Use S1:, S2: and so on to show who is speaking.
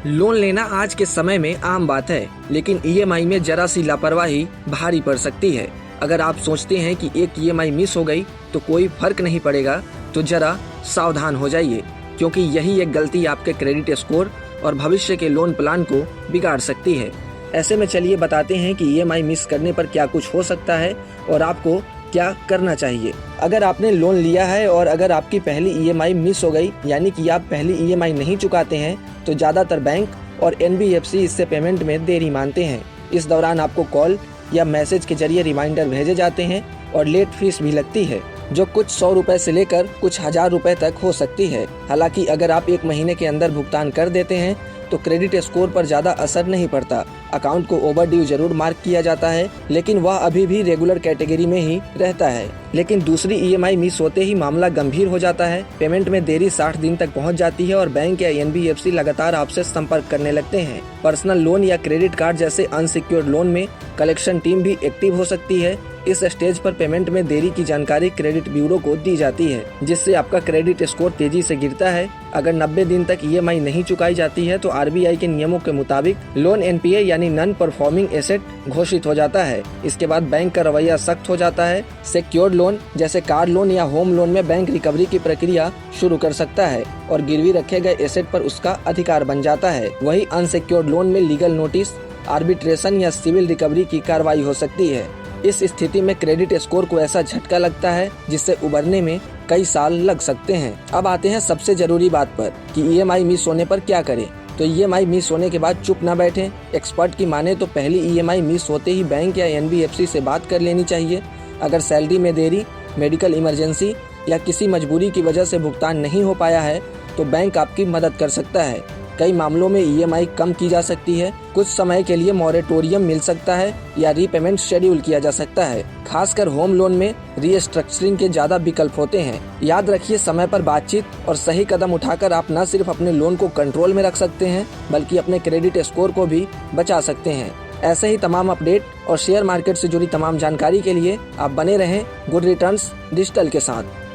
S1: Loan लेना आज के समय में आम बात है, लेकिन ईएमआई में जरा सी लापरवाही भारी पड़ सकती है। अगर आप सोचते हैं कि एक ईएमआई मिस हो गई तो कोई फर्क नहीं पड़ेगा, तो जरा सावधान हो जाइए, क्योंकि यही एक गलती आपके क्रेडिट स्कोर और भविष्य के लोन प्लान को बिगाड़ सकती है। ऐसे में चलिए बताते हैं कि ईएमआई मिस करने पर क्या कुछ हो सकता है और आपको क्या करना चाहिए। अगर आपने लोन लिया है और अगर आपकी पहली ईएमआई मिस हो गई, यानी कि आप पहली ईएमआई नहीं चुकाते हैं, तो ज़्यादातर बैंक और एनबीएफसी इससे पेमेंट में देरी मानते हैं। इस दौरान आपको कॉल या मैसेज के जरिए रिमाइंडर भेजे जाते हैं और लेट फीस भी लगती है, जो कुछ 100 रुपए से लेकर कुछ 1000 रुपए तक हो सकती है। हालांकि अगर आप 1 महीने के अंदर भुगतान कर देते हैं तो क्रेडिट स्कोर पर ज़्यादा असर नहीं पड़ता। अकाउंट को ओवरड्यू जरूर मार्क किया जाता है, लेकिन वह अभी भी रेगुलर कैटेगरी में ही रहता है। लेकिन दूसरी ईएमआई मिस होते ही मामला गंभीर हो जाता है। पेमेंट में देरी 60 दिन तक पहुंच जाती है और बैंक या एनबीएफसी लगातार आपसे संपर्क करने लगते हैं। पर्सनल लोन या क्रेडिट कार्ड जैसे अनसिक्योर्ड लोन में कलेक्शन टीम भी एक्टिव हो सकती है। इस स्टेज पर पेमेंट में देरी की जानकारी क्रेडिट ब्यूरो को दी जाती है, जिससे आपका क्रेडिट स्कोर तेजी से गिरता है। अगर 90 दिन तक ईएमआई नहीं चुकाई जाती है तो आरबीआई के नियमों के मुताबिक लोन एनपीए यानी नॉन परफॉर्मिंग एसेट घोषित हो जाता है। इसके बाद बैंक का रवैया सख्त हो जाता है। सिक्योर्ड लोन जैसे कार लोन या होम लोन में बैंक रिकवरी की प्रक्रिया शुरू कर सकता है और गिरवी रखे गए एसेट पर उसका अधिकार बन जाता है। वही अनसिक्योर्ड लोन में लीगल नोटिस, आर्बिट्रेशन या सिविल रिकवरी की कार्रवाई हो सकती है। इस स्थिति में क्रेडिट स्कोर को ऐसा झटका लगता है जिससे उबरने में कई साल लग सकते हैं। अब आते हैं सबसे जरूरी बात पर कि ईएमआई मिस होने पर क्या करें। तो ईएमआई मिस होने के बाद चुप न बैठें। एक्सपर्ट की माने तो पहली ईएमआई मिस होते ही बैंक या एनबीएफसी से बात कर लेनी चाहिए। अगर सैलरी में देरी, मेडिकल इमरजेंसी या किसी मजबूरी की वजह से भुगतान नहीं हो पाया है तो बैंक आपकी मदद कर सकता है। कई मामलों में ईएमआई कम की जा सकती है, कुछ समय के लिए मॉरेटोरियम मिल सकता है या रीपेमेंट शेड्यूल किया जा सकता है। खासकर होम लोन में रीस्ट्रक्चरिंग के ज्यादा विकल्प होते हैं। याद रखिए, समय पर बातचीत और सही कदम उठाकर आप न सिर्फ अपने लोन को कंट्रोल में रख सकते हैं बल्कि अपने क्रेडिट स्कोर को भी बचा सकते हैं। ऐसे ही तमाम अपडेट और शेयर मार्केट से जुड़ी तमाम जानकारी के लिए आप बने रहें गुड रिटर्न्स डिजिटल के साथ।